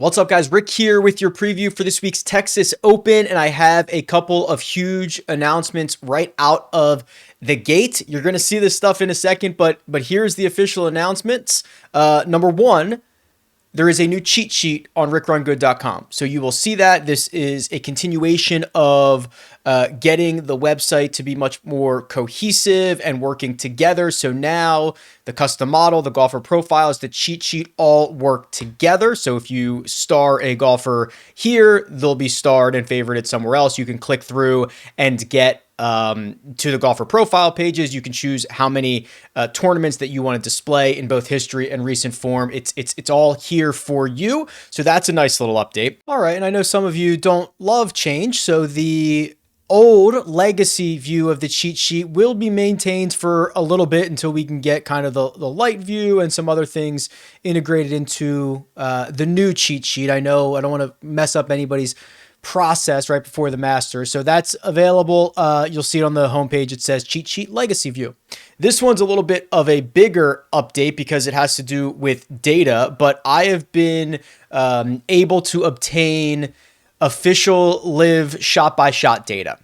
What's up, guys? Rick here with your preview for this week's Texas Open, and I have a couple of huge announcements right out of the gate. You're going to see this stuff in a second, but here's the official announcements. Number one, there is a new cheat sheet on RickRunGood.com. So you will see that this is a continuation of getting the website to be much more cohesive and working together. So now the custom model, the golfer profiles, the cheat sheet all work together. So if you star a golfer here, they'll be starred and favorited somewhere else. You can click through and get to the golfer profile pages. You can choose how many tournaments that you want to display in both history and recent form. It's all here for you. So that's a nice little update. All right. And I know some of you don't love change. So the old legacy view of the cheat sheet will be maintained for a little bit until we can get kind of the light view and some other things integrated into the new cheat sheet. I know I don't want to mess up anybody's process right before the Masters. So that's available. You'll see it on the homepage. It says cheat sheet legacy view. This one's a little bit of a bigger update because it has to do with data, but I have been able to obtain official live shot by shot data.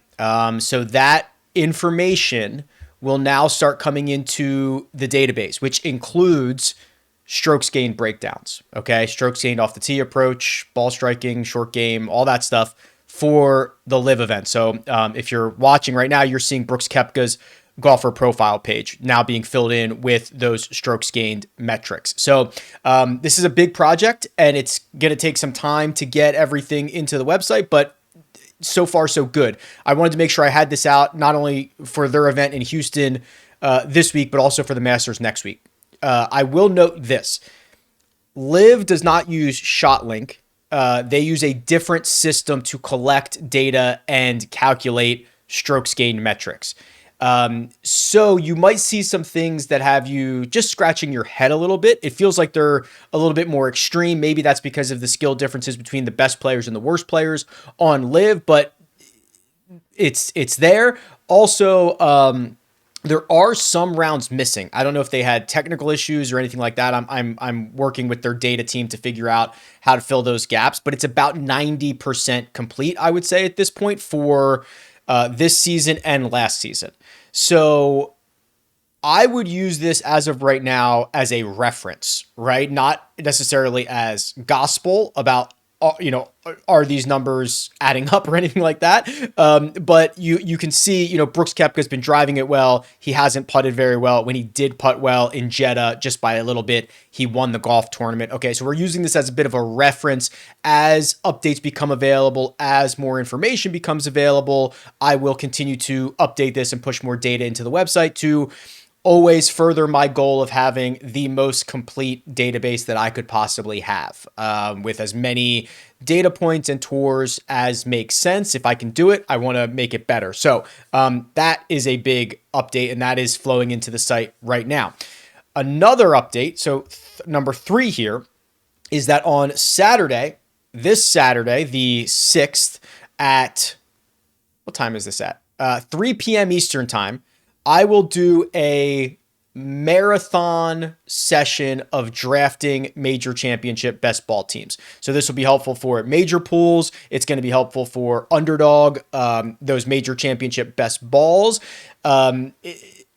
So that information will now start coming into the database, which includes strokes gained breakdowns. Okay. Strokes gained off the tee approach, ball striking, short game, all that stuff for the live event. So if you're watching right now, you're seeing Brooks Koepka's golfer profile page now being filled in with those strokes gained metrics. So this is a big project and it's going to take some time to get everything into the website, but so far so good. I wanted to make sure I had this out not only for their event in Houston this week, but also for the Masters next week. I will note this. Live does not use ShotLink. They use a different system to collect data and calculate strokes gained metrics. So you might see some things that have you just scratching your head a little bit. It feels like they're a little bit more extreme. Maybe that's because of the skill differences between the best players and the worst players on Live, but it's there. Also, there are some rounds missing. I don't know if they had technical issues or anything like that. I'm working with their data team to figure out how to fill those gaps, but it's about 90% complete, I would say, at this point for this season and last season. So I would use this as of right now as a reference, right? Not necessarily as gospel about, are these numbers adding up or anything like that? But you can see, Brooks Koepka's been driving it well. He hasn't putted very well. When he did putt well in Jeddah, just by a little bit, he won the golf tournament. Okay, so we're using this as a bit of a reference. As updates become available, as more information becomes available, I will continue to update this and push more data into the website to always further my goal of having the most complete database that I could possibly have, with as many data points and tours as makes sense. If I can do it, I want to make it better. So that is a big update, and that is flowing into the site right now. Another update, so number 3 here, is that on Saturday, this Saturday, the 6th at, what time is this at? 3 p.m. Eastern time, I will do a marathon session of drafting major championship best ball teams. So this will be helpful for major pools. It's going to be helpful for underdog, those major championship best balls.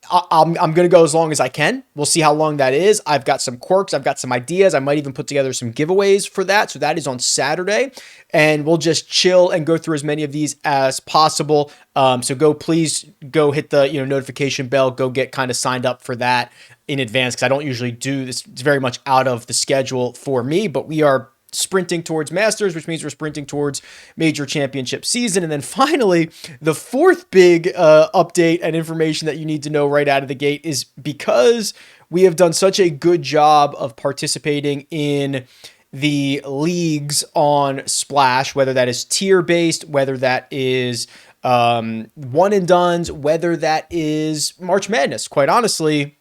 I'm going to go as long as I can. We'll see how long that is. I've got some quirks. I've got some ideas. I might even put together some giveaways for that. So that is on Saturday, and we'll just chill and go through as many of these as possible. So please go hit the notification bell. Go get kind of signed up for that in advance, because I don't usually do this. It's very much out of the schedule for me, but we are sprinting towards Masters, which means we're sprinting towards major championship season. And then finally, the fourth big update and information that you need to know right out of the gate is, because we have done such a good job of participating in the leagues on Splash, whether that is tier based, whether that is one and dones, whether that is March Madness. Quite honestly,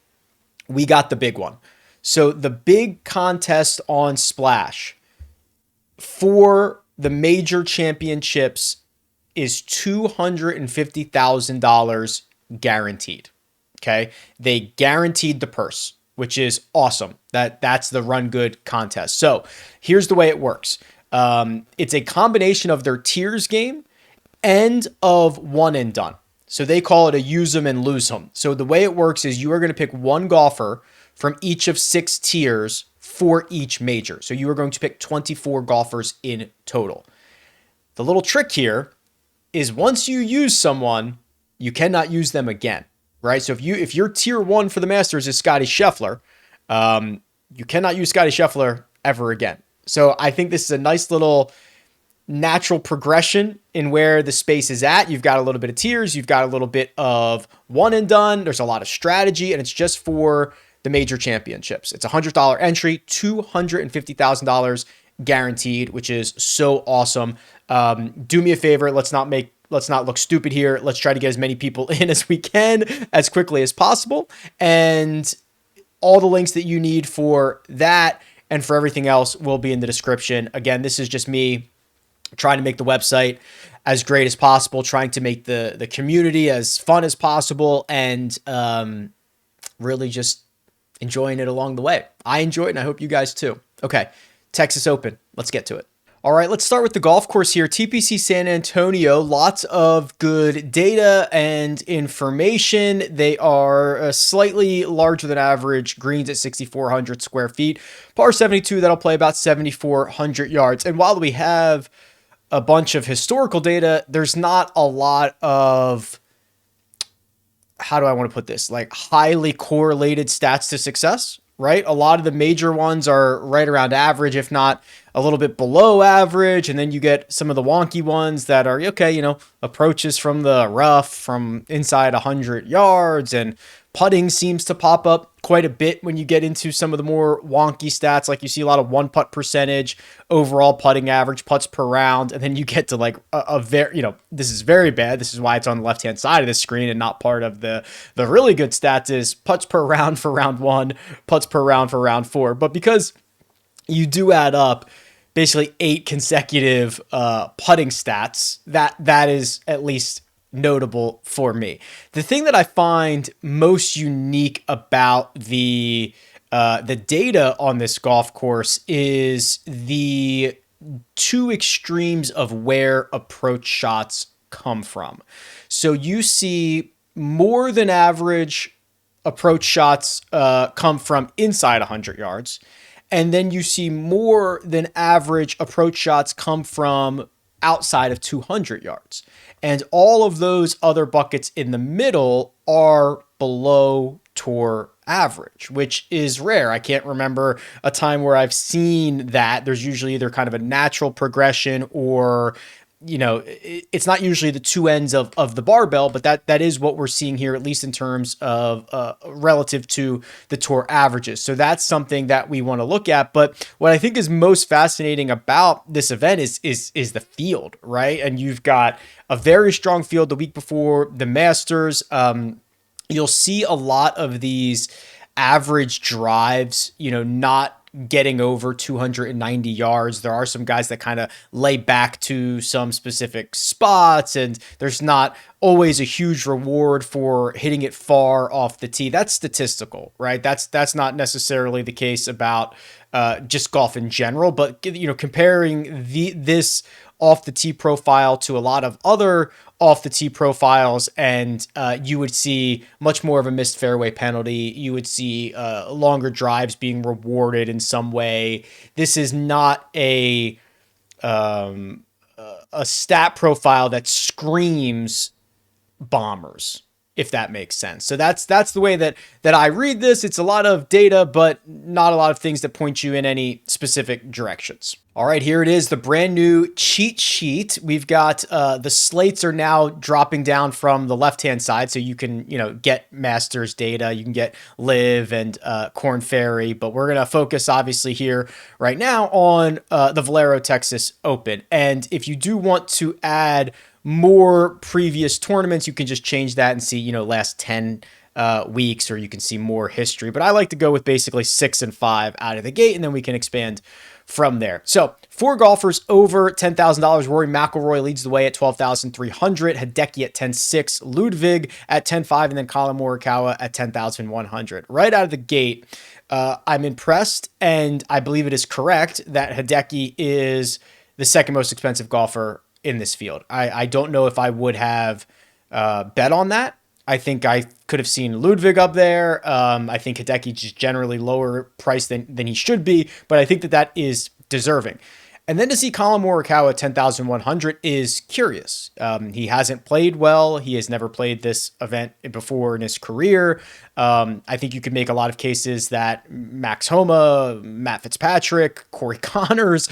we got the big one. So the big contest on Splash for the major championships is $250,000 guaranteed. Okay. They guaranteed the purse. which is awesome. That's the Run Good contest. So here's the way it works. It's a combination of their tiers game and of one and done. So they call it a use them and lose them. So the way it works is you are going to pick one golfer from each of 6 tiers for each major. So you are going to pick 24 golfers in total. The little trick here is once you use someone, you cannot use them again, right? So if your tier 1 for the Masters is Scotty Scheffler, you cannot use Scotty Scheffler ever again. So I think this is a nice little natural progression in where the space is at. You've got a little bit of tiers, you've got a little bit of one and done. There's a lot of strategy, and it's just for the major championships. It's a $100 entry, $250,000 guaranteed, which is so awesome. Do me a favor. Let's not look stupid here. Let's try to get as many people in as we can as quickly as possible. And all the links that you need for that and for everything else will be in the description. Again, this is just me trying to make the website as great as possible, trying to make the community as fun as possible, and really just enjoying it along the way. I enjoy it, and I hope you guys too. Okay, Texas Open. Let's get to it. All right, let's start with the golf course here. TPC San Antonio, lots of good data and information. They are slightly larger than average greens at 6,400 square feet. Par 72, that'll play about 7,400 yards. And while we have a bunch of historical data, there's not a lot of, how do I want to put this, like highly correlated stats to success, right? A lot of the major ones are right around average, if not a little bit below average. And then you get some of the wonky ones that are, okay, approaches from the rough from inside 100 yards, and putting seems to pop up quite a bit when you get into some of the more wonky stats. Like you see a lot of one putt percentage, overall putting average, putts per round. And then you get to like a very, this is very bad. This is why it's on the left-hand side of the screen and not part of the really good stats is putts per round for round 1, putts per round for round 4. But because you do add up basically 8 consecutive putting stats, that is at least notable for me. The thing that I find most unique about the data on this golf course is the 2 extremes of where approach shots come from. So you see more than average approach shots come from inside 100 yards. And then you see more than average approach shots come from outside of 200 yards. And all of those other buckets in the middle are below tour average, which is rare. I can't remember a time where I've seen that. There's usually either kind of a natural progression or, it's not usually the 2 ends of the barbell, but that is what we're seeing here, at least in terms of relative to the tour averages. So that's something that we want to look at. But what I think is most fascinating about this event is the field, right? And you've got a very strong field the week before the Masters. You'll see a lot of these average drives, not getting over 290 yards. There are some guys that kind of lay back to some specific spots, and there's not always a huge reward for hitting it far off the tee. That's statistical, right? That's not necessarily the case about just golf in general, but comparing this off the tee profile to a lot of other off the tee profiles, and you would see much more of a missed fairway penalty. You would see longer drives being rewarded in some way. This is not a stat profile that screams bombers, if that makes sense. So that's the way that I read this. It's a lot of data, but not a lot of things that point you in any specific directions. All right, here it is, the brand new cheat sheet. We've got the slates are now dropping down from the left-hand side, so you can, get Masters data, you can get Live and Corn Ferry, but we're going to focus obviously here right now on the Valero Texas Open. And if you do want to add more previous tournaments, you can just change that and see, last 10 weeks, or you can see more history. But I like to go with basically 6 and 5 out of the gate, and then we can expand from there. So 4 golfers over $10,000. Rory McIlroy leads the way at 12,300. Hideki at 10,600. Ludwig at 10,500, and then Colin Morikawa at 10,100. Right out of the gate, I'm impressed, and I believe it is correct that Hideki is the second most expensive golfer in this field. I don't know if I would have bet on that. I think I could have seen Ludwig up there. I think Hideki just generally lower price than he should be, but I think that is deserving. And then to see Colin Morikawa at 10,100 is curious. He hasn't played well. He has never played this event before in his career. I think you could make a lot of cases that Max Homa, Matt Fitzpatrick, Corey Connors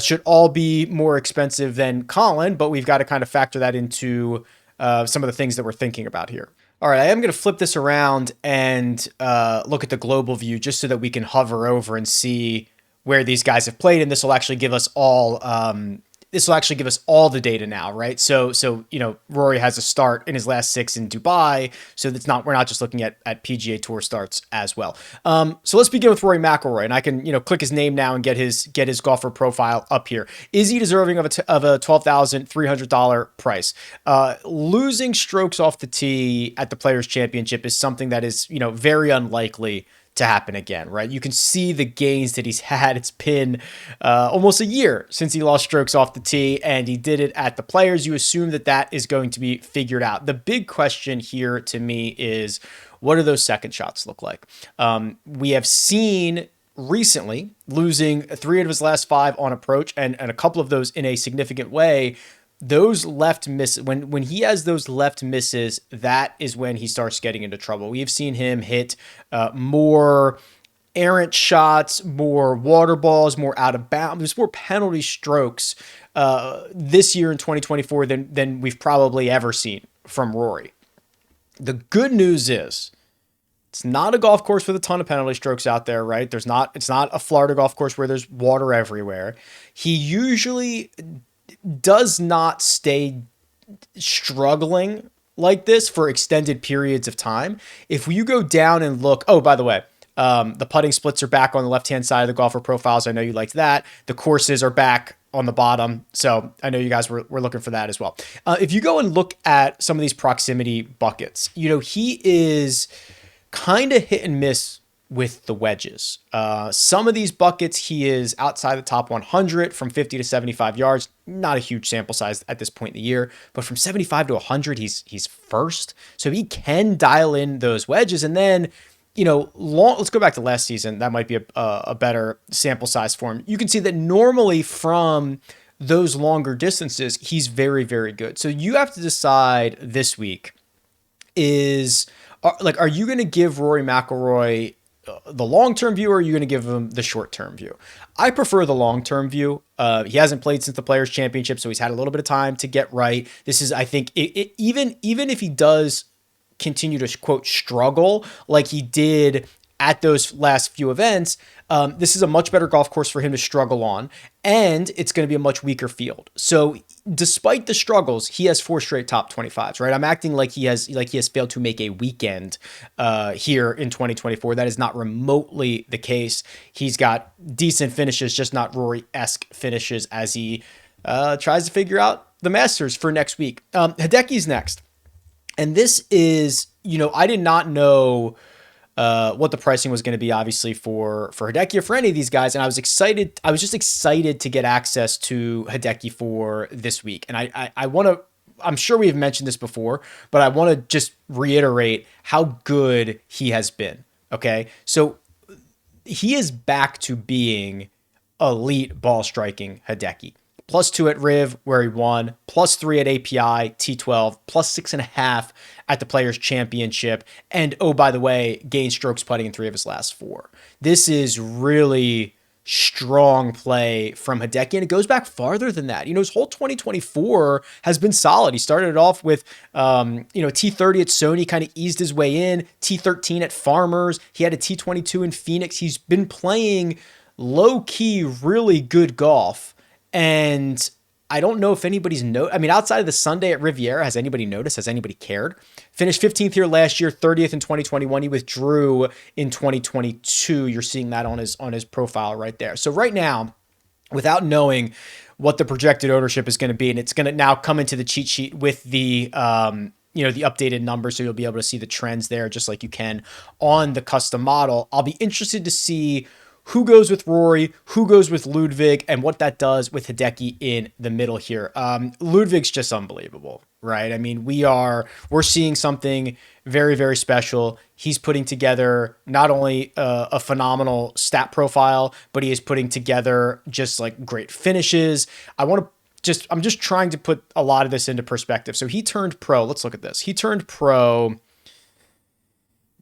should all be more expensive than Colin, but we've got to kind of factor that into some of the things that we're thinking about here. All right, I am going to flip this around and look at the global view just so that we can hover over and see where these guys have played, and this will actually give us all the data now, right? So Rory has a start in his last 6 in Dubai, so we're not just looking at PGA Tour starts as well. So let's begin with Rory McIlroy, and I can click his name now and get his golfer profile up here. Is he deserving of a $12,300 price? Losing strokes off the tee at the Players Championship is something that is very unlikely to happen again, right? You can see the gains that he's had. It's been almost a year since he lost strokes off the tee, and he did it at the Players. You assume that is going to be figured out. The big question here to me is, what do those second shots look like? We have seen recently losing 3 of his last 5 on approach, and a couple of those in a significant way. Those left misses, when he has those left misses, that is when he starts getting into trouble. We've seen him hit more errant shots, more water balls, more out of bounds. There's more penalty strokes this year in 2024 than we've probably ever seen from Rory. The good news is it's not a golf course with a ton of penalty strokes out there, right? It's not a Florida golf course where there's water everywhere. He usually does not stay struggling like this for extended periods of time. If you go down and look, oh, by the way, the putting splits are back on the left-hand side of the golfer profiles. I know you liked that. The courses are back on the bottom. So I know you guys were looking for that as well. If you go and look at some of these proximity buckets, he is kind of hit and miss with the wedges. Some of these buckets, he is outside the top 100 from 50 to 75 yards. Not a huge sample size at this point in the year, but from 75 to 100, he's first. So he can dial in those wedges. And then, let's go back to last season. That might be a better sample size for him. You can see that normally from those longer distances, he's very, very good. So you have to decide this week are you going to give Rory McIlroy the long-term view, or are you going to give him the short-term view? I prefer the long-term view. He hasn't played since the Players Championship, so he's had a little bit of time to get right. This is, I think, even if he does continue to, quote, struggle like he did at those last few events, this is a much better golf course for him to struggle on, and it's going to be a much weaker field. So despite the struggles, he has 4 straight top 25s, right? I'm acting like he has failed to make a weekend here in 2024. That is not remotely the case. He's got decent finishes, just not Rory-esque finishes as he tries to figure out the Masters for next week. Hideki's next. And this is, I did not know what the pricing was going to be, obviously, for Hideki or for any of these guys. And I was excited. I was just excited to get access to Hideki for this week. And I want to, I'm sure we've mentioned this before, but I want to just reiterate how good he has been. Okay. So he is back to being elite ball striking Hideki. +2 at Riv, where he won, +3 at API, T12, +6.5 at the Players Championship, and oh, by the way, gained strokes putting in 3 of his last 4. This is really strong play from Hideki, and it goes back farther than that. His whole 2024 has been solid. He started it off with, T30 at Sony, kind of eased his way in, T13 at Farmers. He had a T22 in Phoenix. He's been playing low-key, really good golf. And I don't know if anybody's outside of the Sunday at Riviera, has anybody noticed? Has anybody cared? Finished 15th here last year, 30th in 2021. He withdrew in 2022. You're seeing that on his profile right there. So right now, without knowing what the projected ownership is going to be. And it's going to now come into the cheat sheet with the, the updated numbers. So you'll be able to see the trends there, just like you can on the custom model. I'll be interested to see who goes with Rory, who goes with Ludwig, and what that does with Hideki in the middle here. Ludwig's just unbelievable, right? I mean, we're seeing something very, very special. He's putting together not only a phenomenal stat profile, but he is putting together just like great finishes. I'm just trying to put a lot of this into perspective. So he turned pro. Let's look at this. He turned pro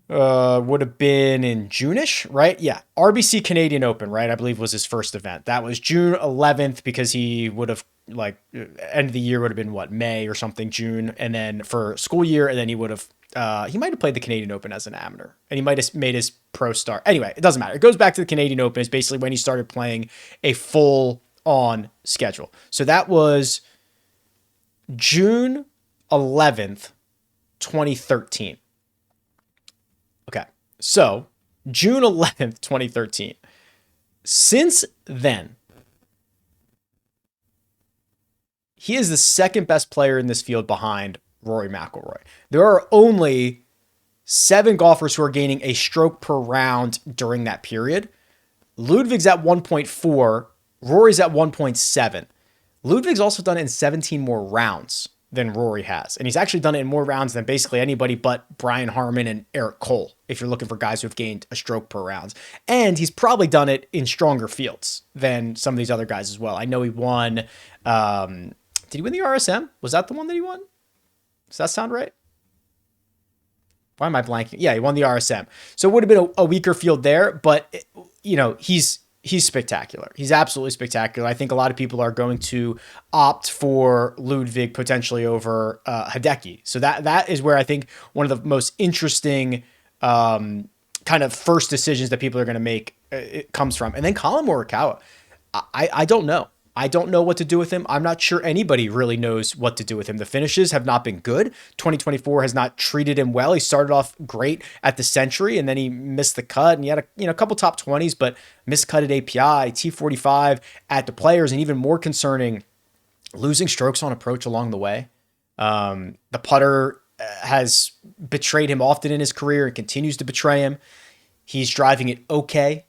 would have been in June-ish, right? Yeah. RBC Canadian Open, right? I believe was his first event. That was June 11th because he would have end of the year would have been what, May or something, June. And then for school year, and then he would have, he might have played the Canadian Open as an amateur and he might have made his pro start. Anyway, it doesn't matter. It goes back to the Canadian Open. It's basically when he started playing a full on schedule. So that was June 11th, 2013. Okay, so June 11th, 2013. Since then, he is the second best player in this field behind Rory McIlroy. There are only 7 golfers who are gaining a stroke per round during that period. Ludwig's at 1.4. Rory's at 1.7. Ludwig's also done it in 17 more rounds than Rory has. And he's actually done it in more rounds than basically anybody but Brian Harman and Eric Cole, if you're looking for guys who have gained a stroke per round. And he's probably done it in stronger fields than some of these other guys as well. I know he won, did he win the RSM? Was that the one that he won? Does that sound right? Why am I blanking? Yeah, he won the RSM. So it would have been a weaker field there, but he's spectacular. He's absolutely spectacular. I think a lot of people are going to opt for Ludwig potentially over Hideki. So that is where I think one of the most interesting kind of first decisions that people are going to make it comes from. And then Colin Morikawa, I don't know. I don't know what to do with him. I'm not sure anybody really knows what to do with him. The finishes have not been good. 2024 has not treated him well. He started off great at the Century, and then he missed the cut, and he had a couple top 20s, but missed cut at API, T45 at the Players, and even more concerning, losing strokes on approach along the way. The putter has betrayed him often in his career and continues to betray him. He's driving it okay.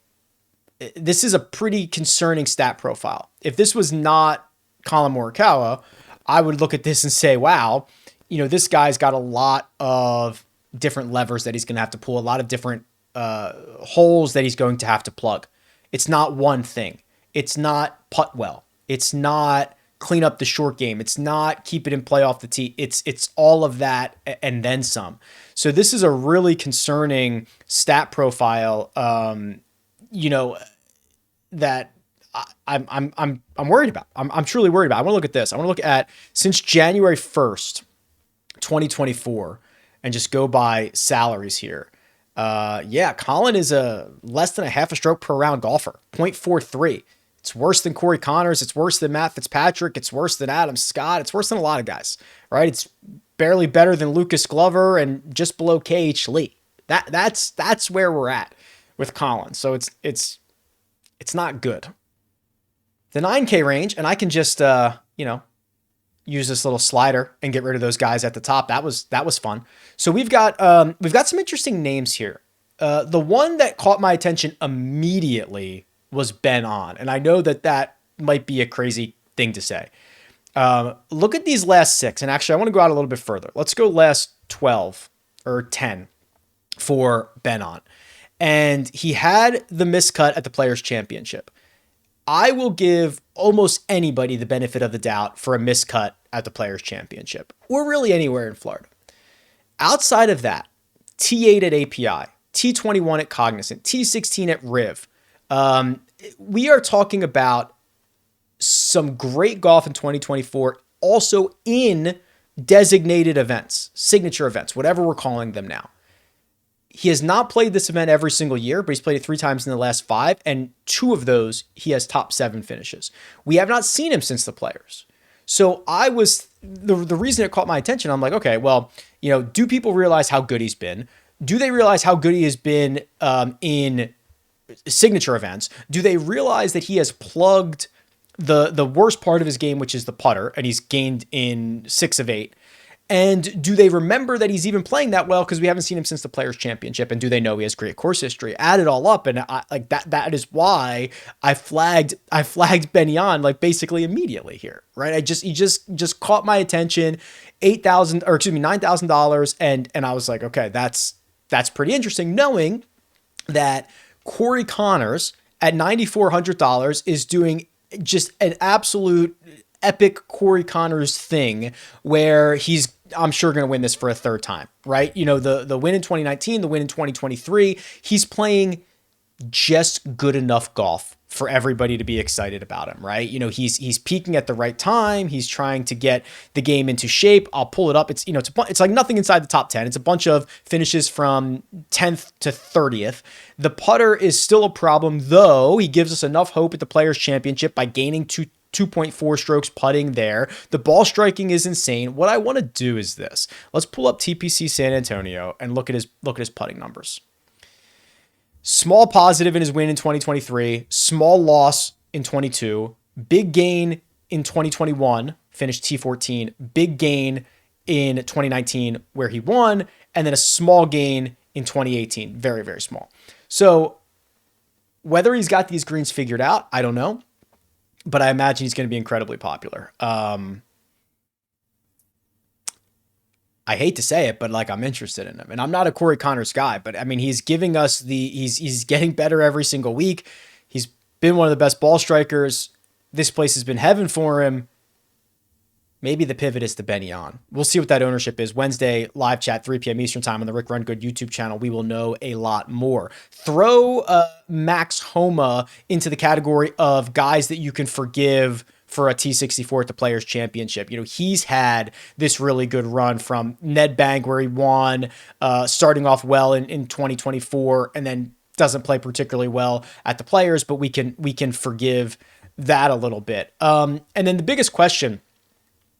This is a pretty concerning stat profile. If this was not Colin Morikawa, I would look at this and say, wow, this guy's got a lot of different levers that he's going to have to pull, a lot of different holes that he's going to have to plug. It's not one thing. It's not putt well. It's not clean up the short game. It's not keep it in play off the tee. It's all of that and then some. So this is a really concerning stat profile. That I'm worried about. I'm truly worried about. I want to look at this. I want to look at since January 1st, 2024, and just go by salaries here. Colin is a less than a half a stroke per round golfer, 0.43. It's worse than Corey Connors. It's worse than Matt Fitzpatrick. It's worse than Adam Scott. It's worse than a lot of guys, right? It's barely better than Lucas Glover and just below KH Lee. That's where we're at with Colin. So it's not good. The 9K range, and I can just use this little slider and get rid of those guys at the top. That was fun. So we've got some interesting names here. The one that caught my attention immediately was Ben On, and I know that might be a crazy thing to say. Look at these last 6, and actually I want to go out a little bit further. Let's go last 12 or 10 for Ben On. And he had the miscut at the Players Championship. I will give almost anybody the benefit of the doubt for a miscut at the Players Championship, or really anywhere in Florida. Outside of that, T8 at API, T21 at Cognizant, T16 at Riv. We are talking about some great golf in 2024, also in designated events, signature events, whatever we're calling them now. He has not played this event every single year, but he's played it 3 times in the last 5, and 2 of those he has top 7 finishes. We have not seen him since the Players. So the reason it caught my attention, I'm like, okay, well, do people realize how good he's been? Do they realize how good he has been in signature events? Do they realize that he has plugged the worst part of his game, which is the putter, and he's gained in 6 of 8. And do they remember that he's even playing that well? Because we haven't seen him since the Players Championship. And do they know he has great course history? Add it all up, and like that. That is why I flagged Ben Yan like basically immediately here, right? He just caught my attention, $9,000, and I was like, okay, that's pretty interesting. Knowing that Corey Connors at $9,400 is doing just an absolute epic Corey Connors thing where he's, I'm sure, going to win this for a third time, right? You know, the win in 2019, the win in 2023, he's playing just good enough golf for everybody to be excited about him, right? You know, he's peaking at the right time. He's trying to get the game into shape. I'll pull it up. It's, you know, it's like nothing inside the top 10. It's a bunch of finishes from 10th to 30th. The putter is still a problem, though. He gives us enough hope at the Players Championship by gaining 2.4 strokes putting there. The ball striking is insane. What I want to do is this. Let's pull up TPC San Antonio and look at his putting numbers. Small positive in his win in 2023, small loss in 22, big gain in 2021, finished T14, big gain in 2019 where he won, and then a small gain in 2018, very, very small. So whether he's got these greens figured out, I don't know, but I imagine he's going to be incredibly popular. I hate to say it, but like I'm interested in him, and I'm not a Corey Connors guy, but I mean, he's giving us he's getting better every single week. He's been one of the best ball strikers. This place has been heaven for him. Maybe the pivot is to Ben Yan. We'll see what that ownership is. Wednesday, live chat, 3 p.m. Eastern time on the Rick Run Good YouTube channel. We will know a lot more. Throw Max Homa into the category of guys that you can forgive for a T64 at the Players Championship. You know, he's had this really good run from Ned Bank where he won, starting off well in 2024, and then doesn't play particularly well at the Players, but we can forgive that a little bit. And then the biggest question,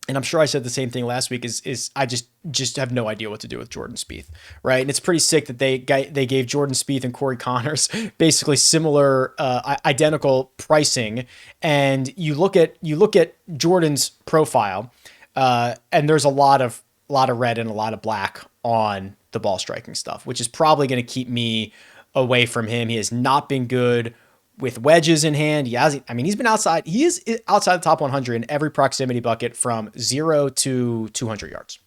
and I'm sure I said the same thing last week, is I just have no idea what to do with Jordan Spieth, right? And it's pretty sick that they gave Jordan Spieth and Corey Connors basically similar, identical pricing. And you look at Jordan's profile, and there's a lot of red and a lot of black on the ball striking stuff, which is probably going to keep me away from him. He has not been good with wedges in hand. He's been outside. He is outside the top 100 in every proximity bucket from 0 to 200 yards.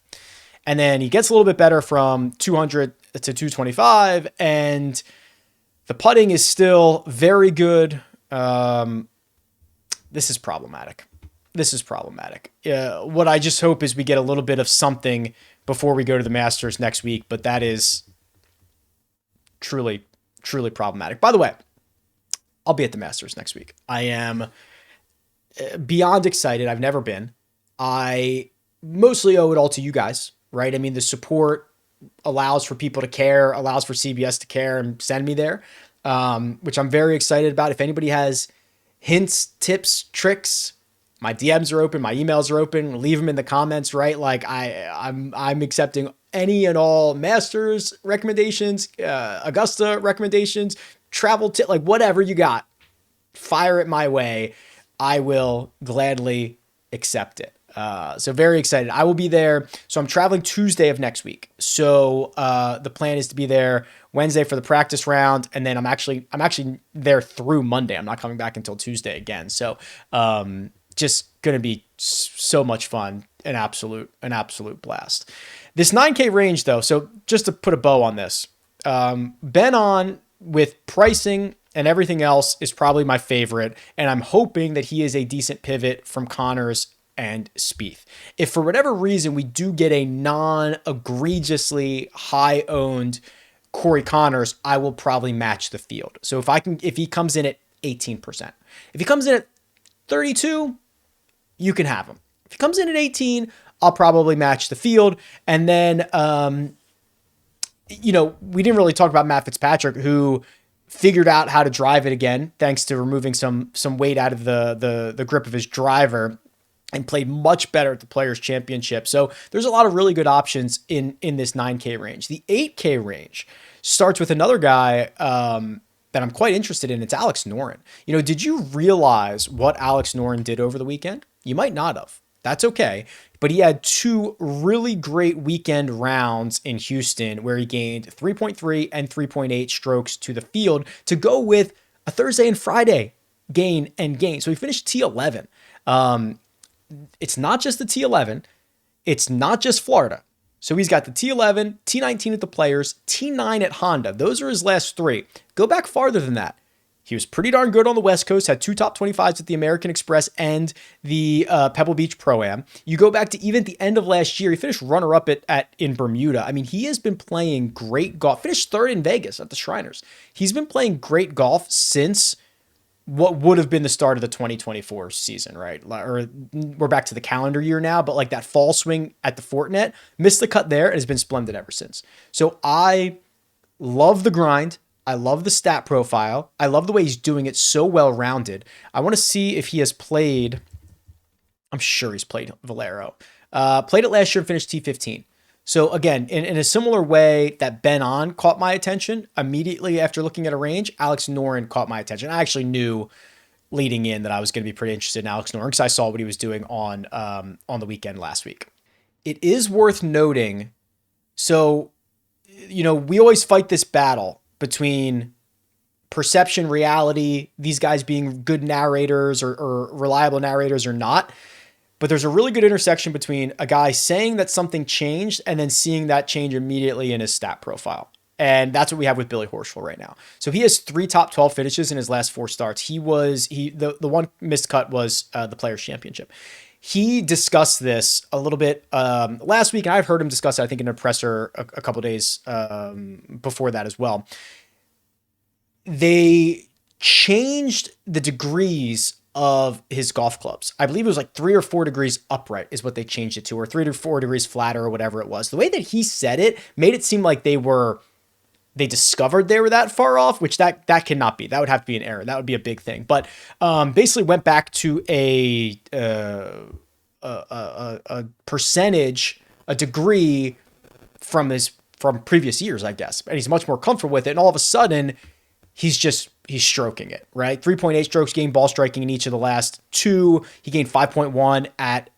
And then he gets a little bit better from 200 to 225. And the putting is still very good. This is problematic. What I just hope is we get a little bit of something before we go to the Masters next week. But that is truly, truly problematic. By the way, I'll be at the Masters next week. I am beyond excited. I've never been. I mostly owe it all to you guys, right? I mean, the support allows for people to care, allows for CBS to care and send me there, which I'm very excited about. If anybody has hints, tips, tricks, my DMs are open, my emails are open. Leave them in the comments, right? Like I'm accepting any and all Masters recommendations, Augusta recommendations, travel tip, like whatever you got, fire it my way. I will gladly accept it. So very excited. I will be there. So I'm traveling Tuesday of next week. So the plan is to be there Wednesday for the practice round, and then I'm actually there through Monday. I'm not coming back until Tuesday again. So just gonna be so much fun, an absolute blast. This 9K range though. So just to put a bow on this, Ben on with pricing and everything else is probably my favorite, and I'm hoping that he is a decent pivot from Connors and Spieth. If for whatever reason we do get a non-egregiously high-owned Corey Connors, I will probably match the field. So if he comes in at 18%, if he comes in at 32, you can have him. If he comes in at 18, I'll probably match the field. And then, we didn't really talk about Matt Fitzpatrick, who figured out how to drive it again, thanks to removing some weight out of the grip of his driver, and played much better at the Players Championship. So there's a lot of really good options in this 9K range. The 8K range starts with another guy that I'm quite interested in. It's Alex Noren. Did you realize what Alex Noren did over the weekend? You might not have. That's okay. But he had two really great weekend rounds in Houston where he gained 3.3 and 3.8 strokes to the field to go with a Thursday and Friday gain. So he finished T11. It's not just the T11. It's not just Florida. So he's got the T11, T19 at the Players, T9 at Honda. Those are his last three. Go back farther than that. He was pretty darn good on the West Coast, had two top 25s at the American Express and the Pebble Beach Pro-Am. You go back to even the end of last year, he finished runner-up in Bermuda. I mean, he has been playing great golf. Finished third in Vegas at the Shriners. He's been playing great golf since what would have been the start of the 2024 season, right? Or we're back to the calendar year now, but like that fall swing at the Fortinet, missed the cut there and has been splendid ever since. So I love the grind. I love the stat profile. I love the way he's doing it so well-rounded. I want to see if he has played, I'm sure he's played Valero. Played it last year and finished T15. So again, in a similar way that Ben On caught my attention, immediately after looking at a range, Alex Noren caught my attention. I actually knew leading in that I was going to be pretty interested in Alex Noren because I saw what he was doing on the weekend last week. It is worth noting, so, we always fight this battle between perception, reality, these guys being good narrators or reliable narrators or not. But there's a really good intersection between a guy saying that something changed and then seeing that change immediately in his stat profile. And that's what we have with Billy Horschel right now. So he has 3 top 12 finishes in his last 4 starts. The one missed cut was the Players Championship. He discussed this a little bit last week, and I've heard him discuss it, I think, in a presser a couple days before that as well. They changed the degrees of his golf clubs. I believe it was like 3 or 4 degrees upright is what they changed it to, or 3 to 4 degrees flatter or whatever it was. The way that he said it made it seem like they discovered they were that far off, which that cannot be. That would have to be an error. That would be a big thing. But basically went back to a percentage, a degree from previous years, I guess. And he's much more comfortable with it. And all of a sudden, he's stroking it, right? 3.8 strokes gained ball striking in each of the last 2. He gained 5.1 at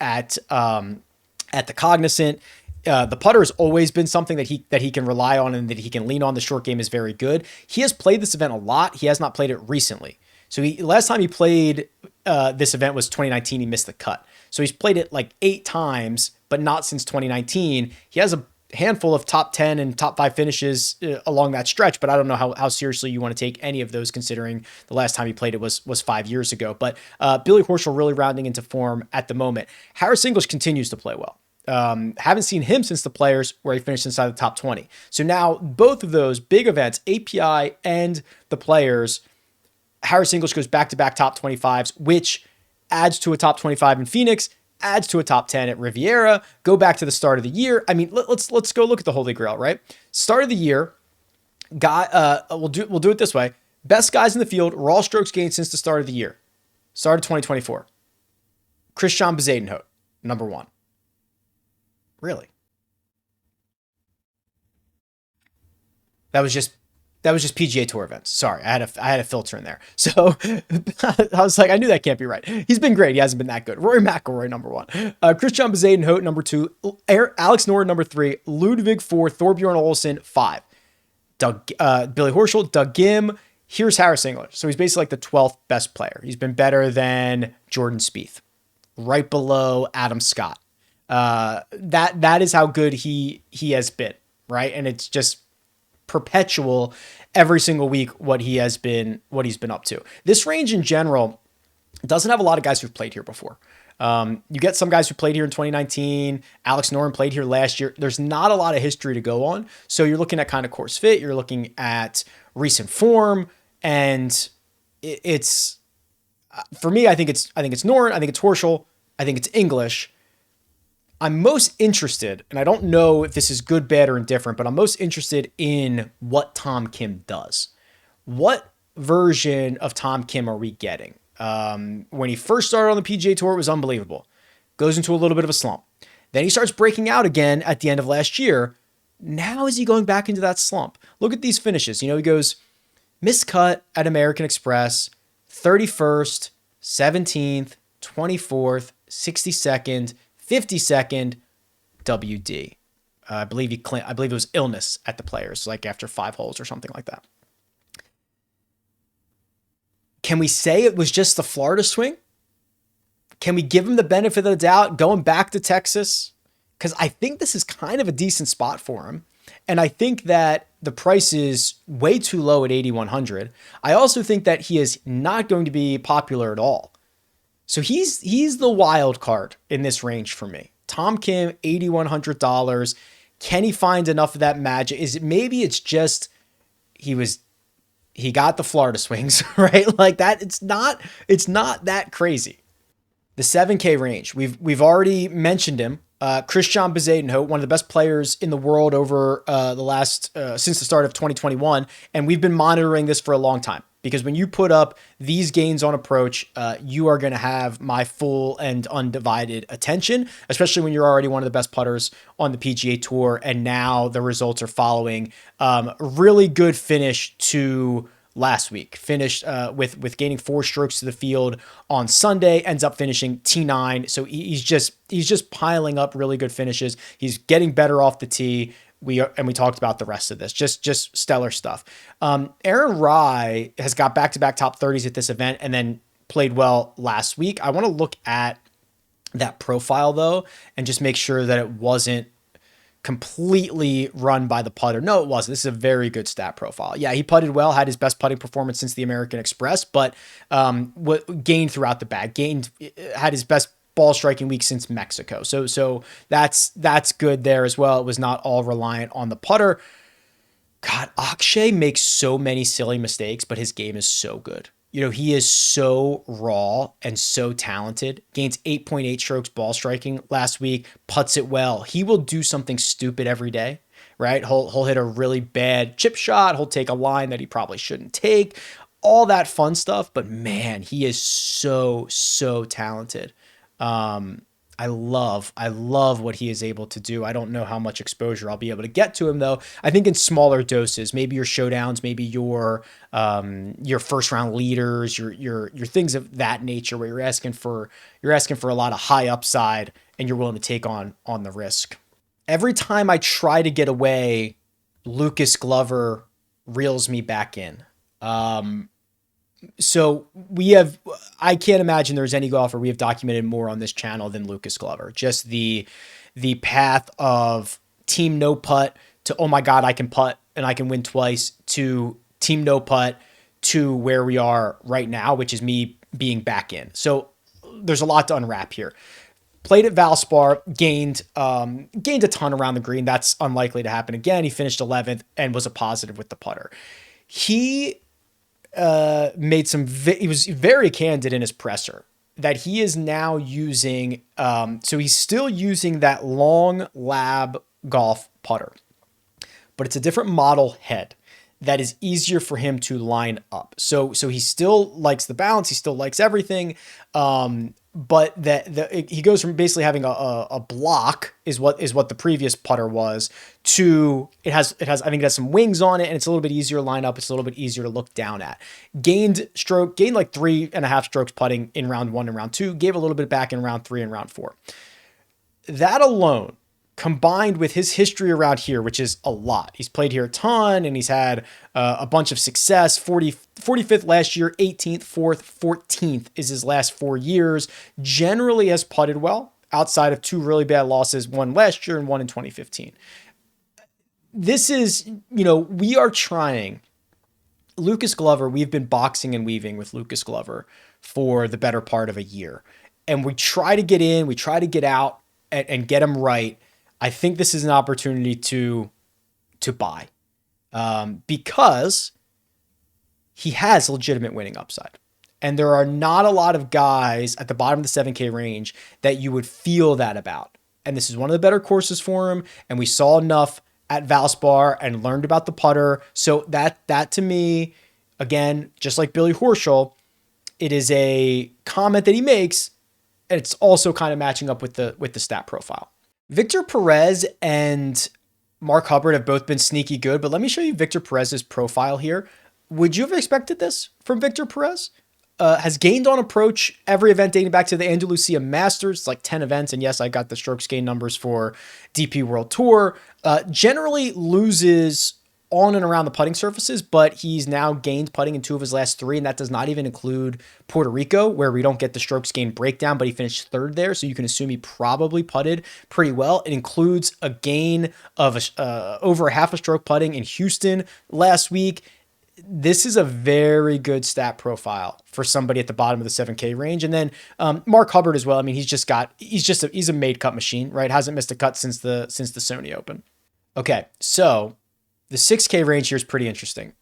the Cognizant. The putter has always been something that he can rely on and that he can lean on. The short game is very good. He has played this event a lot. He has not played it recently. So last time he played this event was 2019. He missed the cut. So he's played it like 8 times, but not since 2019. He has a handful of top 10 and top 5 finishes along that stretch, but I don't know how seriously you want to take any of those considering the last time he played it was 5 years ago. But Billy Horschel really rounding into form at the moment. Harris English continues to play well. Haven't seen him since the Players where he finished inside the top 20. So now both of those big events, API and the Players, Harris English goes back-to-back top 25s, which adds to a top 25 in Phoenix, adds to a top 10 at Riviera. Go back to the start of the year. I mean, let's go look at the Holy Grail, right? Start of the year, we'll do it this way. Best guys in the field, raw strokes gained since the start of the year. Start of 2024. Christian Bezuidenhout, number 1. Really? That was just PGA Tour events. Sorry, I had a filter in there. So I was like, I knew that can't be right. He's been great. He hasn't been that good. Rory McIlroy, number 1. Christian Bezuidenhout, number 2. Alex Noren, number 3. Ludwig, 4. Thorbjorn Olesen, 5. Billy Horschel, Doug Gim. Here's Harris English. So he's basically like the 12th best player. He's been better than Jordan Spieth, right below Adam Scott. That is how good he has been, right? And it's just perpetual every single week what he's been up to. This range in general doesn't have a lot of guys who've played here before. You get some guys who played here in 2019. Alex Noren played here last year. There's not a lot of history to go on. So you're looking at kind of course fit. You're looking at recent form, and it's for me. I think it's Noren. I think it's Horschel. I think it's English. I'm most interested, and I don't know if this is good, bad, or indifferent, but I'm most interested in what Tom Kim does. What version of Tom Kim are we getting? When he first started on the PGA Tour, it was unbelievable. Goes into a little bit of a slump. Then he starts breaking out again at the end of last year. Now is he going back into that slump? Look at these finishes. He goes Miscut at American Express, 31st, 17th, 24th, 62nd, 52nd, WD. I believe it was illness at the Players, like after 5 holes or something like that. Can we say it was just the Florida swing? Can we give him the benefit of the doubt going back to Texas? Because I think this is kind of a decent spot for him. And I think that the price is way too low at 8,100. I also think that he is not going to be popular at all. So he's the wild card in this range for me. Tom Kim, $8,100. Can he find enough of that magic? Maybe it's just he got the Florida swings, right? Like that. It's not that crazy. The 7K range. We've already mentioned him. Christian Bezuidenhout, one of the best players in the world over the last since the start of 2021, and we've been monitoring this for a long time because when you put up these gains on approach, you are going to have my full and undivided attention, especially when you're already one of the best putters on the PGA Tour, and now the results are following. Really good finish to last week. Finished with gaining 4 strokes to the field on Sunday, ends up finishing T9. So he's just piling up really good finishes. He's getting better off the tee. We talked about the rest of this. Just stellar stuff. Aaron Rai has got back-to-back top 30s at this event and then played well last week. I want to look at that profile though and just make sure that it wasn't completely run by the putter. No, it wasn't. This is a very good stat profile. Yeah, he putted well, had his best putting performance since the American Express, but gained throughout the bag. Had his best ball striking week since Mexico. So that's good there as well. It was not all reliant on the putter. God, Akshay makes so many silly mistakes, but his game is so good. You know, he is so raw and so talented. Gains 8.8 strokes ball striking last week, putts it well. He will do something stupid every day, right? He'll hit a really bad chip shot. He'll take a line that he probably shouldn't take. All that fun stuff. But man, he is so talented. I love what he is able to do. I don't know how much exposure I'll be able to get to him though. I think in smaller doses, maybe your showdowns, maybe your first round leaders, your things of that nature where you're asking for a lot of high upside and you're willing to take on the risk. Every time I try to get away, Lucas Glover reels me back in. So I can't imagine there's any golfer we have documented more on this channel than Lucas Glover. Just the path of team no putt to, oh my God, I can putt and I can win twice, to team no putt to where we are right now, which is me being back in. So there's a lot to unwrap here. Played at Valspar, gained a ton around the green. That's unlikely to happen again. He finished 11th and was a positive with the putter. He he was very candid in his presser that he is now using, so he's still using that long lab golf putter, but it's a different model head that is easier for him to line up. So he still likes the bounce, he still likes everything, but he goes from basically having a block is what the previous putter was to it has I think it has some wings on it and it's a little bit easier to line up. It's a little bit easier to look down at. Gained like 3.5 strokes putting in round 1 and round 2. Gave a little bit back in round 3 and round 4. That alone, combined with his history around here, which is a lot. He's played here a ton and he's had a bunch of success. 45th last year, 18th, 4th, 14th is his last 4 years. Generally has putted well outside of 2 really bad losses, one last year and one in 2015. This is, we are trying. Lucas Glover, we've been boxing and weaving with Lucas Glover for the better part of a year. And we try to get in, we try to get out and get him right. I think this is an opportunity to buy because he has legitimate winning upside. And there are not a lot of guys at the bottom of the 7K range that you would feel that about. And this is one of the better courses for him. And we saw enough at Valspar and learned about the putter. So that to me, again, just like Billy Horschel, it is a comment that he makes. And it's also kind of matching up with the stat profile. Victor Perez and Mark Hubbard have both been sneaky good, but let me show you Victor Perez's profile here. Would you have expected this from Victor Perez? Has gained on approach every event dating back to the Andalusia Masters. It's like 10 events. And yes, I got the strokes gain numbers for DP World Tour. Generally loses on and around the putting surfaces, but he's now gained putting in 2 of his last 3, and that does not even include Puerto Rico, where we don't get the strokes gain breakdown, but he finished 3rd there, so you can assume he probably putted pretty well. It includes a gain of over a half a stroke putting in Houston last week. This is a very good stat profile for somebody at the bottom of the 7K range. And then Mark Hubbard as well. I mean, he's a made cut machine, right? Hasn't missed a cut since the Sony Open. Okay, so the 6K range here is pretty interesting.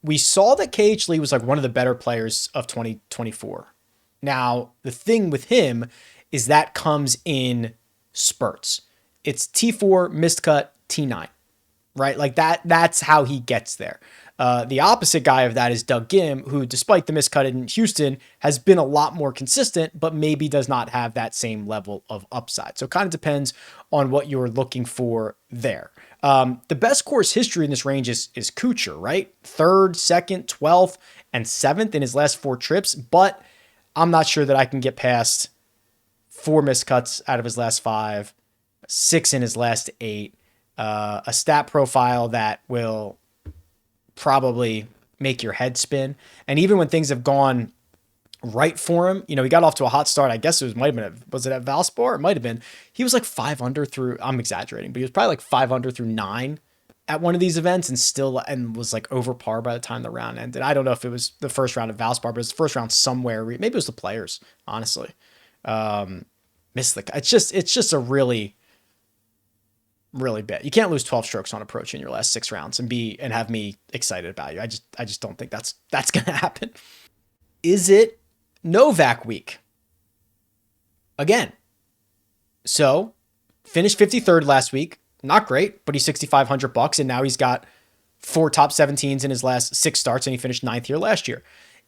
We saw that KH Lee was like one of the better players of 2024. Now, the thing with him is that comes in spurts. It's T4, missed cut, T9, right? Like that's how he gets there. The opposite guy of that is Doug Gim, who, despite the miscut in Houston, has been a lot more consistent, but maybe does not have that same level of upside. So it kind of depends on what you're looking for there. The best course history in this range is Kuchar, right? 3rd, 2nd, 12th, and 7th in his last 4 trips, but I'm not sure that I can get past 4 miscuts out of his last 5, 6 in his last 8, a stat profile that will probably make your head spin. And even when things have gone right for him, he got off to a hot start. I guess was it at Valspar? It might have been. He was like 5 under through, I'm exaggerating, but he was probably like 5 under through 9 at one of these events and was like over par by the time the round ended. I don't know if it was the first round of Valspar, but it was the first round somewhere. Maybe it was the Players, honestly. Missed the, it's just a really bad. You can't lose 12 strokes on approach in your last 6 rounds and have me excited about you. I just don't think that's going to happen. Is it Novak week? Again. So, finished 53rd last week. Not great, but he's $6,500 and now he's got 4 top 17s in his last 6 starts and he finished 9th here last year.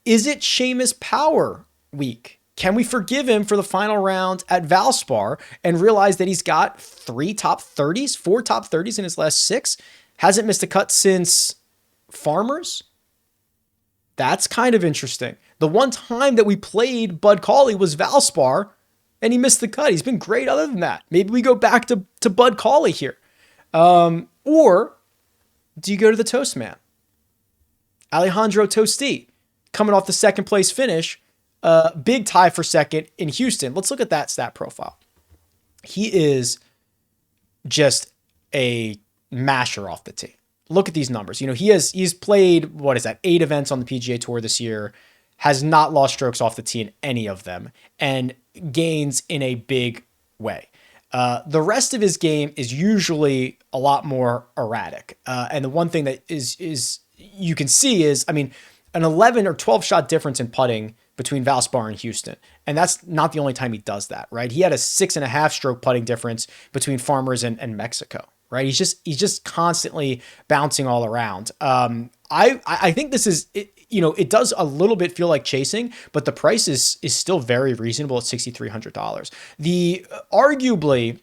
Is it Seamus Power week? Can we forgive him for the final round at Valspar and realize that he's got 4 top 30s in his last 6? Hasn't missed a cut since Farmers? That's kind of interesting. The one time that we played Bud Cauley was Valspar and he missed the cut. He's been great other than that. Maybe we go back to Bud Cauley here. Or do you go to the Toast Man? Alejandro Tosti, coming off the 2nd place finish. Big tie for 2nd in Houston. Let's look at that stat profile. He is just a masher off the tee. Look at these numbers. He's played, 8 events on the PGA Tour this year, has not lost strokes off the tee in any of them, and gains in a big way. The rest of his game is usually a lot more erratic. And the one thing that is you can see is, an 11 or 12 shot difference in putting between Valspar and Houston. And that's not the only time he does that, right? He had a 6.5 stroke putting difference between Farmers and Mexico, right? He's just constantly bouncing all around. I think this is, it does a little bit feel like chasing, but the price is still very reasonable at $6,300. The arguably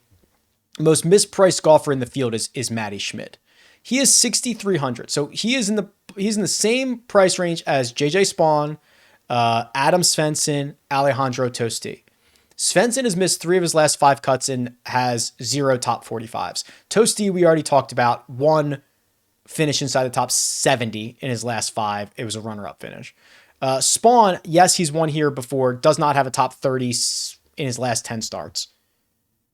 most mispriced golfer in the field is Matty Schmidt. He is $6,300. So he's in the same price range as JJ Spawn, Adam Svensson, Alejandro Tosti. Svensson has missed 3 of his last 5 cuts and has 0 top 45s. Tosti, we already talked about, 1 finish inside the top 70 in his last 5. It was a runner-up finish. Spawn, yes, he's won here before, does not have a top 30 in his last 10 starts.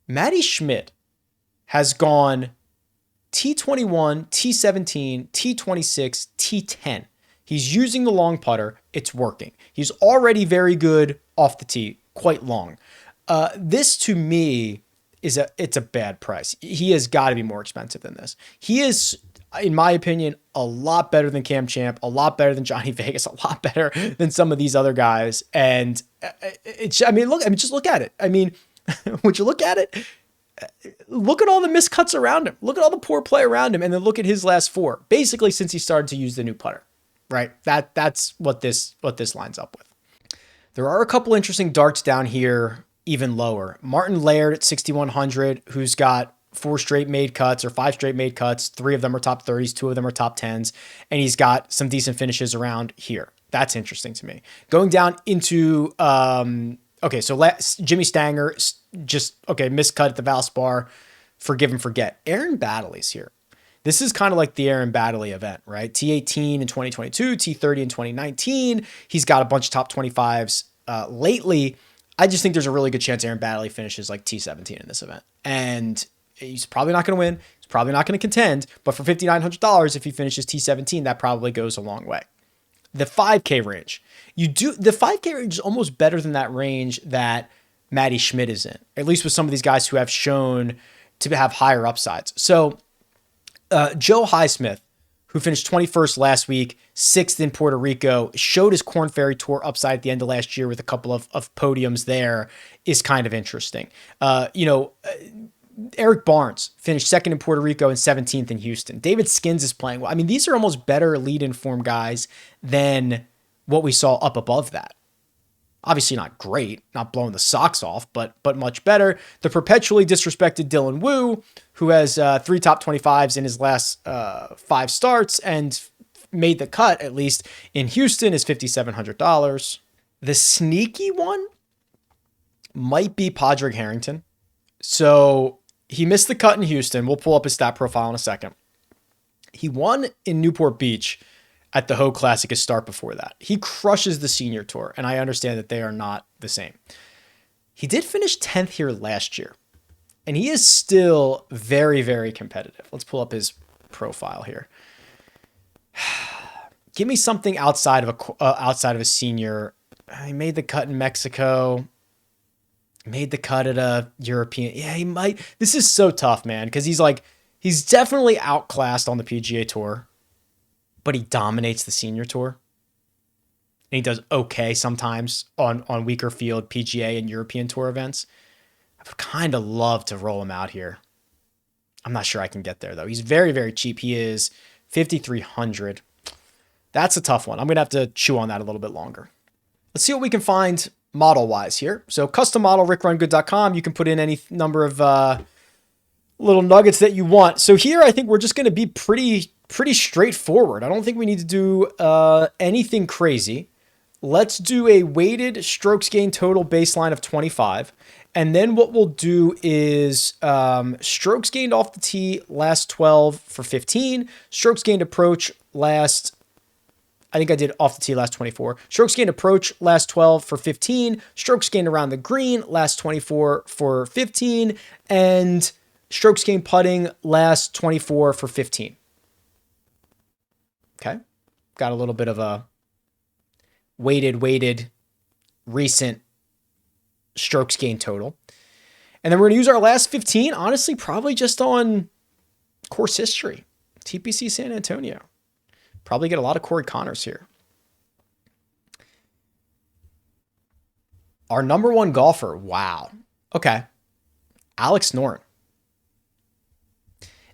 Matty Schmidt has gone T21, T17, T26, T10. He's using the long putter. It's working. He's already very good off the tee, quite long. This to me it's a bad price. He has got to be more expensive than this. He is, in my opinion, a lot better than Cam Champ, a lot better than Johnny Vegas, a lot better than some of these other guys. And just look at it. Would you look at it? Look at all the miscuts around him. Look at all the poor play around him, and then look at his last 4. Basically, since he started to use the new putter. Right. That's what this lines up with. There are a couple interesting darts down here, even lower. Martin Laird at 6,100, who's got four straight made cuts or five straight made cuts. Three of them are top 30s, two of them are top 10s, and he's got some decent finishes around here. That's interesting to me. Going down into, okay, so Jimmy Stanger, just, okay, miscut at the Valspar, forgive and forget. Aaron Baddeley's here. This is kind of like the Aaron Baddeley event, right? T18 in 2022, T30 in 2019. He's got a bunch of top 25s lately. I just think there's a really good chance Aaron Baddeley finishes like T17 in this event. And he's probably not going to win. He's probably not going to contend. But for $5,900, if he finishes T17, that probably goes a long way. The 5K range. The 5K range is almost better than that range that Matty Schmidt is in, at least with some of these guys who have shown to have higher upsides. So Joe Highsmith, who finished 21st last week, 6th in Puerto Rico, showed his Korn Ferry Tour upside at the end of last year with a couple of podiums there, is kind of interesting. Eric Barnes finished 2nd in Puerto Rico and 17th in Houston. David Skins is playing well. I mean, these are almost better lead-in form guys than what we saw up above that. Obviously not great, not blowing the socks off, but much better. The perpetually disrespected Dylan Wu, who has 3 top 25s in his last 5 starts and made the cut, at least in Houston, is $5,700. The sneaky one might be Padraig Harrington. So he missed the cut in Houston. We'll pull up his stat profile in a second. He won in Newport Beach at the Ho Classic, his start before that. He crushes the senior tour, and I understand that they are not the same. He did finish 10th here last year, and he is still very, very competitive. Let's pull up his profile here. Give me something outside of a senior. He made the cut in Mexico. Made the cut at a European. Yeah, he might. This is so tough, man, because he's definitely outclassed on the PGA Tour, but he dominates the senior tour. And he does okay sometimes on weaker field PGA and European Tour events. I would kind of love to roll him out here. I'm not sure I can get there, though. He's very, very cheap. He is $5,300. That's a tough one. I'm going to have to chew on that a little bit longer. Let's see what we can find model-wise here. So custom model, RickRunGood.com. You can put in any number of little nuggets that you want. So here, I think we're just going to be pretty straightforward. I don't think we need to do anything crazy. Let's do a weighted strokes gained total baseline of 25. And then what we'll do is strokes gained off the tee last 12 for 15. Strokes gained approach last, I think I did off the tee last 24. Strokes gained approach last 12 for 15. Strokes gained around the green last 24 for 15. And strokes gained putting last 24 for 15. Okay. Got a little bit of a weighted recent strokes gained total. And then we're going to use our last 15, honestly, probably just on course history. TPC San Antonio. Probably get a lot of Corey Connors here. Our number one golfer. Wow. Okay. Alex Noren.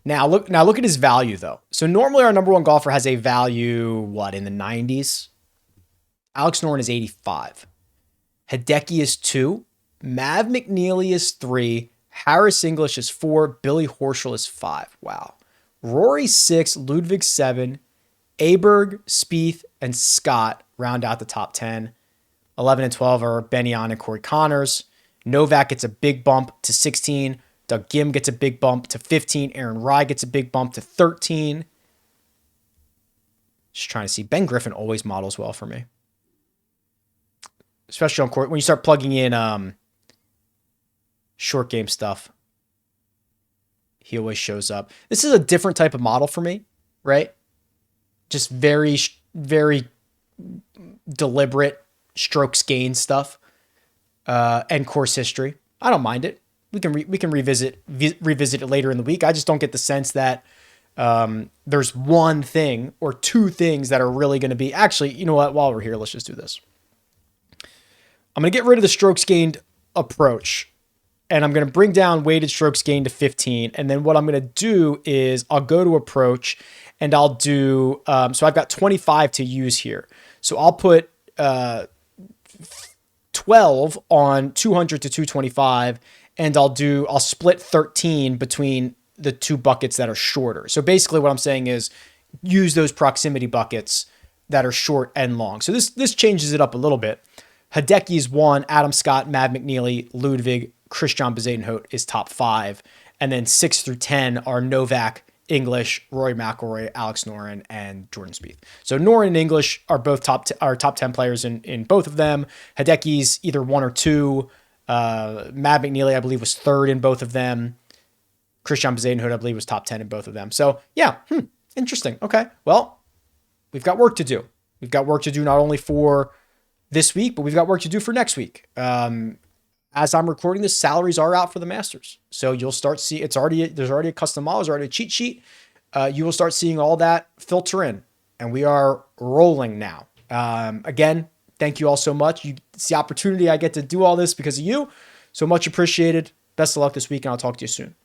Now look at his value, though. So normally our number one golfer has a value, in the 90s? Alex Noren is 85. Hideki is 2. Mav McNeely is 3. Harris English is 4. Billy Horschel is 5. Wow. Rory 6. Ludwig 7. Aberg, Spieth, and Scott round out the top 10. 11 and 12 are Benyon and Corey Connors. Novak gets a big bump to 16. Doug Gim gets a big bump to 15. Aaron Rye gets a big bump to 13. Just trying to see. Ben Griffin always models well for me. Especially on court. When you start plugging in short game stuff, he always shows up. This is a different type of model for me, right? Just very, very deliberate strokes gained stuff and course history. I don't mind it. We can revisit it later in the week. I just don't get the sense that there's one thing or two things that are really going to be. Actually, you know what? While we're here, let's just do this. I'm going to get rid of the strokes gained approach, and I'm going to bring down weighted strokes gained to 15. And then what I'm going to do is I'll go to approach, and I'll do, so I've got 25 to use here. So I'll put 12 on 200 to 225, and I'll split 13 between the two buckets that are shorter. So basically what I'm saying is use those proximity buckets that are short and long. So this changes it up a little bit. Hideki's 1, Adam Scott, Matt McNeely, Ludwig, Christian Bezuidenhout is top 5. And then 6 through 10 are Novak, English, Rory McIlroy, Alex Noren, and Jordan Spieth. So Noren and English are both top 10 players in both of them. Hideki's either 1 or 2. Matt McNeely, I believe, was 3rd in both of them. Christian Bezuidenhout, I believe, was top 10 in both of them. So yeah, interesting. Okay, well, we've got work to do. We've got work to do not only for this week, but we've got work to do for next week. As I'm recording this, salaries are out for the Masters. So you'll start seeing, there's already a custom model, there's already a cheat sheet. You will start seeing all that filter in, and we are rolling now. Again, thank you all so much. It's the opportunity I get to do all this because of you. So much appreciated. Best of luck this week, and I'll talk to you soon.